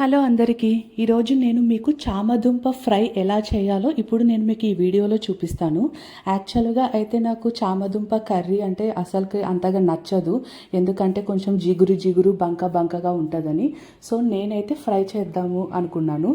Hello అందరికీ, ఈరోజు నేను మీకు చామదుంప ఫ్రై ఎలా చేయాలో ఇప్పుడు నేను మీకు ఈ వీడియోలో చూపిస్తాను. యాక్చువల్గా అయితే నాకు చామదుంప కర్రీ అంటే అసలుకి అంతగా నచ్చదు, ఎందుకంటే కొంచెం జిగురు బంకగా ఉంటుందని. సో నేనైతే ఫ్రై చేద్దాము అనుకున్నాను.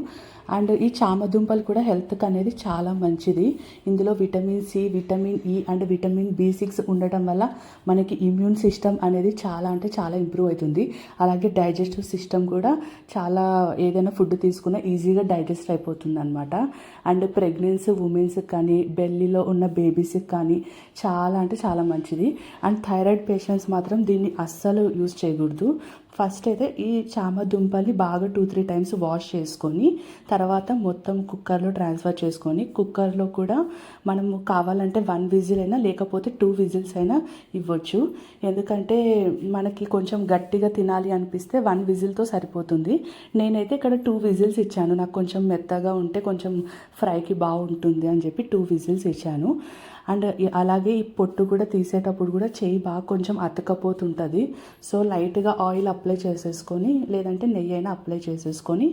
అండ్ ఈ చామదుంపలు కూడా హెల్త్కి అనేది చాలా మంచిది. ఇందులో vitamin C, vitamin E and vitamin B6 ఉండటం వల్ల మనకి ఇమ్యూన్ సిస్టమ్ అనేది చాలా అంటే చాలా ఇంప్రూవ్ అవుతుంది. అలాగే డైజెస్టివ్ సిస్టమ్ కూడా చాలా, ఏదైనా ఫుడ్ తీసుకున్నా ఈజీగా డైజెస్ట్ అయిపోతుంది అనమాట. అండ్ ప్రెగ్నెన్సీ ఉమెన్స్కి కానీ, బెల్లీలో ఉన్న బేబీస్కి కానీ చాలా అంటే చాలా మంచిది. అండ్ థైరాయిడ్ పేషెంట్స్ మాత్రం దీన్ని అస్సలు యూజ్ చేయకూడదు. ఫస్ట్ అయితే ఈ చామదుంపల్ని బాగా 2-3 టైమ్స్ వాష్ చేసుకొని తర్వాత మొత్తం కుక్కర్లో ట్రాన్స్ఫర్ చేసుకొని, కుక్కర్లో కూడా మనము కావాలంటే 1 విజిల్ అయినా లేకపోతే 2 విజిల్స్ అయినా ఇవ్వచ్చు. ఎందుకంటే మనకి కొంచెం గట్టిగా తినాలి అనిపిస్తే 1 విజిల్తో సరిపోతుంది. నేనైతే ఇక్కడ 2 విజిల్స్ ఇచ్చాను. నాకు కొంచెం మెత్తగా ఉంటే కొంచెం ఫ్రైకి బాగుంటుంది అని చెప్పి 2 విజిల్స్ ఇచ్చాను. అండ్ అలాగే ఈ పొట్టు కూడా తీసేటప్పుడు కూడా చేయి బాగా కొంచెం అతకపోతుంటుంది. సో లైట్గా ఆయిల్ అప్లై చేసేసుకొని, లేదంటే నెయ్యి అయినా అప్లై చేసేసుకొని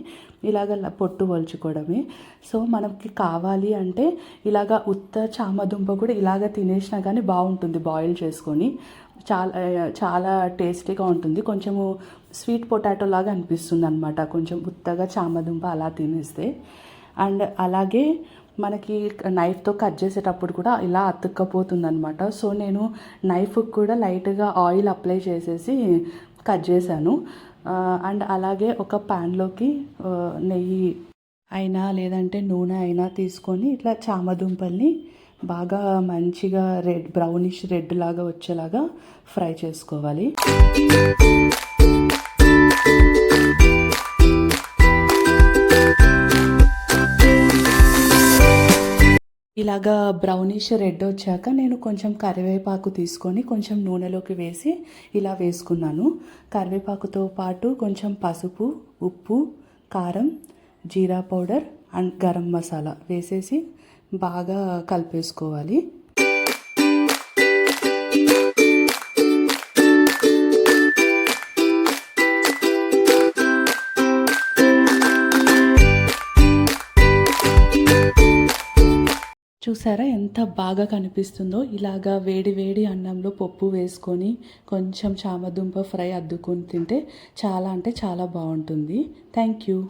ఇలాగ పొట్టు వలుచుకోవడమే. సో మనకి కావాలి అంటే ఇలాగ ఉత్త చామదుంప కూడా ఇలాగ తినేసినా కానీ బాగుంటుంది బాయిల్ చేసుకొని. చాలా చాలా టేస్టీగా ఉంటుంది. కొంచెము స్వీట్ పొటాటో లాగా అనిపిస్తుంది అనమాట కొంచెం ఉత్తగా చామదుంప అలా తినేస్తే. అండ్ అలాగే మనకి నైఫ్తో కట్ చేసేటప్పుడు కూడా ఇలా అతుక్కపోతుంది అనమాట. సో నేను నైఫ్కి కూడా లైట్గా ఆయిల్ అప్లై చేసేసి కట్ చేశాను. అండ్ అలాగే ఒక ప్యాన్లోకి నెయ్యి అయినా లేదంటే నూనె అయినా తీసుకొని ఇట్లా చామదుంపల్ని బాగా మంచిగా బ్రౌనిష్ రెడ్ లాగా వచ్చేలాగా ఫ్రై చేసుకోవాలి. ఇలాగా బ్రౌనిష్ రెడ్ వచ్చాక నేను కొంచెం కరివేపాకు తీసుకొని కొంచెం నూనెలోకి వేసి ఇలా వేసుకున్నాను. కరివేపాకుతో పాటు కొంచెం పసుపు, ఉప్పు, కారం, జీరా పౌడర్ అండ్ గరం మసాలా వేసేసి బాగా కలిపేసుకోవాలి. చూసారా ఎంత బాగా కనిపిస్తుందో? ఇలాగా వేడి వేడి అన్నంలో పప్పు వేసుకొని కొంచెం చామదుంప ఫ్రై అద్దుకొని తింటే చాలా అంటే చాలా బాగుంటుంది. Thank you.